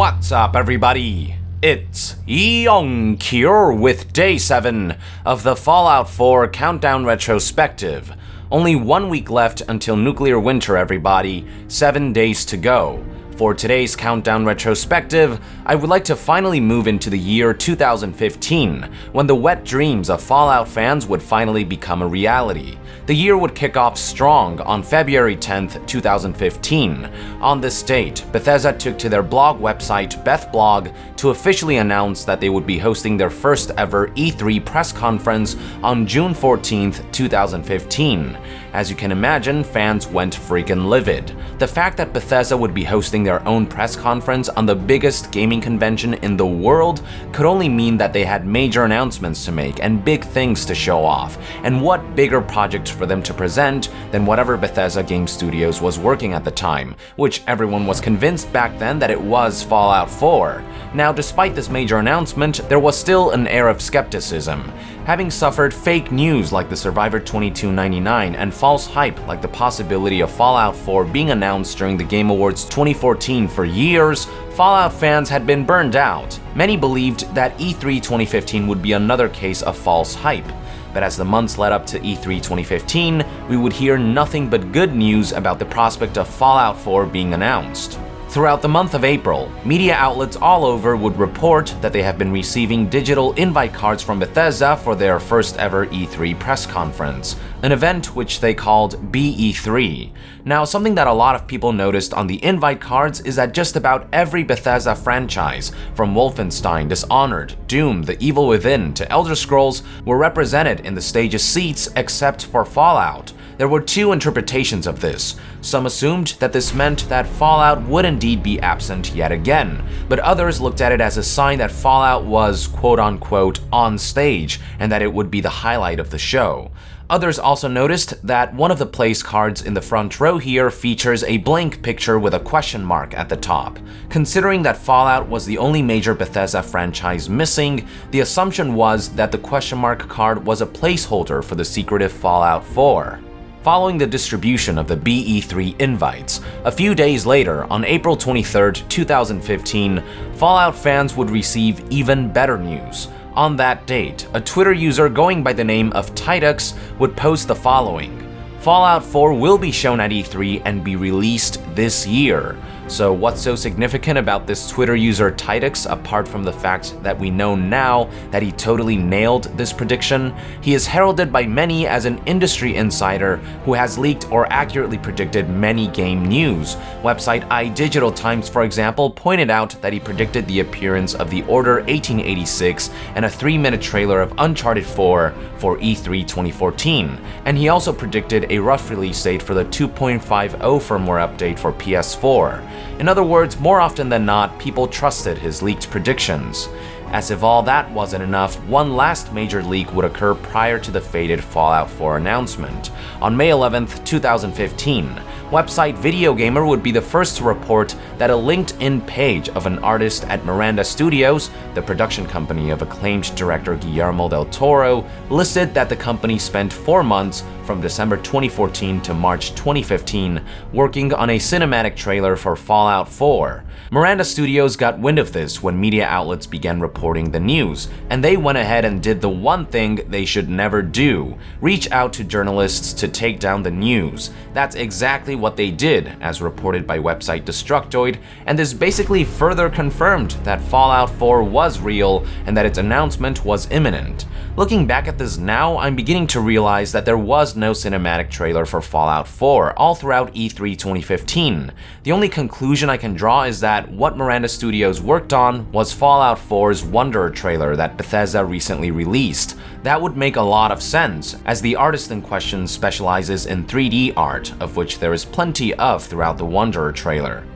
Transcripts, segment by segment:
What's up, everybody? It's Young Cure with Day 7 of the Fallout 4 Countdown Retrospective. Only 1 week left until nuclear winter, everybody. 7 days to go. For today's Countdown Retrospective, I would like to finally move into the year 2015, when the wet dreams of Fallout fans would finally become a reality. The year would kick off strong on February 10th, 2015. On this date, Bethesda took to their blog website, BethBlog, to officially announce that they would be hosting their first ever E3 press conference on June 14th, 2015. As you can imagine, fans went freaking livid. The fact that Bethesda would be hosting their own press conference on the biggest gaming convention in the world could only mean that they had major announcements to make and big things to show off. And what bigger project for them to present than whatever Bethesda Game Studios was working at the time, which everyone was convinced back then that it was Fallout 4. Now, despite this major announcement, there was still an air of skepticism. Having suffered fake news like the Survivor 2299 and false hype like the possibility of Fallout 4 being announced during the Game Awards 2014 for years, Fallout fans had been burned out. Many believed that E3 2015 would be another case of false hype. But as the months led up to E3 2015, we would hear nothing but good news about the prospect of Fallout 4 being announced. Throughout the month of April, media outlets all over would report that they have been receiving digital invite cards from Bethesda for their first ever E3 press conference, an event which they called BE3. Now, something that a lot of people noticed on the invite cards is that just about every Bethesda franchise, from Wolfenstein, Dishonored, Doom, The Evil Within, to Elder Scrolls, were represented in the stage's seats except for Fallout. There were two interpretations of this. Some assumed that this meant that Fallout would indeed be absent yet again, but others looked at it as a sign that Fallout was quote-unquote on stage and that it would be the highlight of the show. Others also noticed that one of the place cards in the front row here features a blank picture with a question mark at the top. Considering that Fallout was the only major Bethesda franchise missing, the assumption was that the question mark card was a placeholder for the secretive Fallout 4. Following the distribution of the BE3 invites, a few days later, on April 23, 2015, Fallout fans would receive even better news. On that date, a Twitter user going by the name of Tidux would post the following: Fallout 4 will be shown at E3 and be released this year. So what's so significant about this Twitter user Tidux apart from the fact that we know now that he totally nailed this prediction? He is heralded by many as an industry insider who has leaked or accurately predicted many game news. Website iDigital Times, for example, pointed out that he predicted the appearance of The Order 1886 and a 3-minute trailer of Uncharted 4 for E3 2014. And he also predicted a rough release date for the 2.50 firmware update for PS4. In other words, more often than not, people trusted his leaked predictions. As if all that wasn't enough, one last major leak would occur prior to the fated Fallout 4 announcement. On May 11th, 2015, website Video Gamer would be the first to report that a LinkedIn page of an artist at Miranda Studios, the production company of acclaimed director Guillermo del Toro, listed that the company spent 4 months from December 2014 to March 2015 working on a cinematic trailer for Fallout 4. Miranda Studios got wind of this when media outlets began reporting the news, and they went ahead and did the one thing they should never do: reach out to journalists to take down the news. That's exactly what they did, as reported by website Destructoid, and this basically further confirmed that Fallout 4 was real and that its announcement was imminent. Looking back at this now, I'm beginning to realize that there was no cinematic trailer for Fallout 4 all throughout E3 2015. The only conclusion I can draw is that what Miranda Studios worked on was Fallout 4's Wanderer trailer that Bethesda recently released. That would make a lot of sense, as the artist in question specializes in 3D art, of which there is plenty of throughout the Wanderer trailer.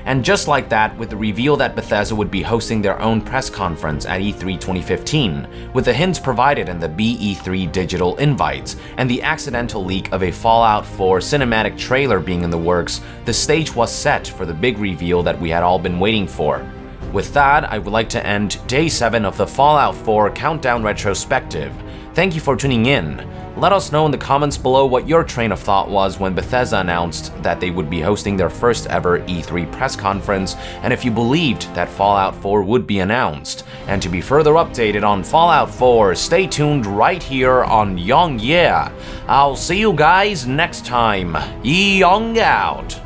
And just like that, with the reveal that Bethesda would be hosting their own press conference at E3 2015, with the hints provided in the BE3 digital invites, and the accidental leak of a Fallout 4 cinematic trailer being in the works, the stage was set for the big reveal that we had all been waiting for. With that, I would like to end Day 7 of the Fallout 4 Countdown Retrospective. Thank you for tuning in. Let us know in the comments below what your train of thought was when Bethesda announced that they would be hosting their first ever E3 press conference, and if you believed that Fallout 4 would be announced. And to be further updated on Fallout 4, stay tuned right here on Young Yeah. I'll see you guys next time. Young out.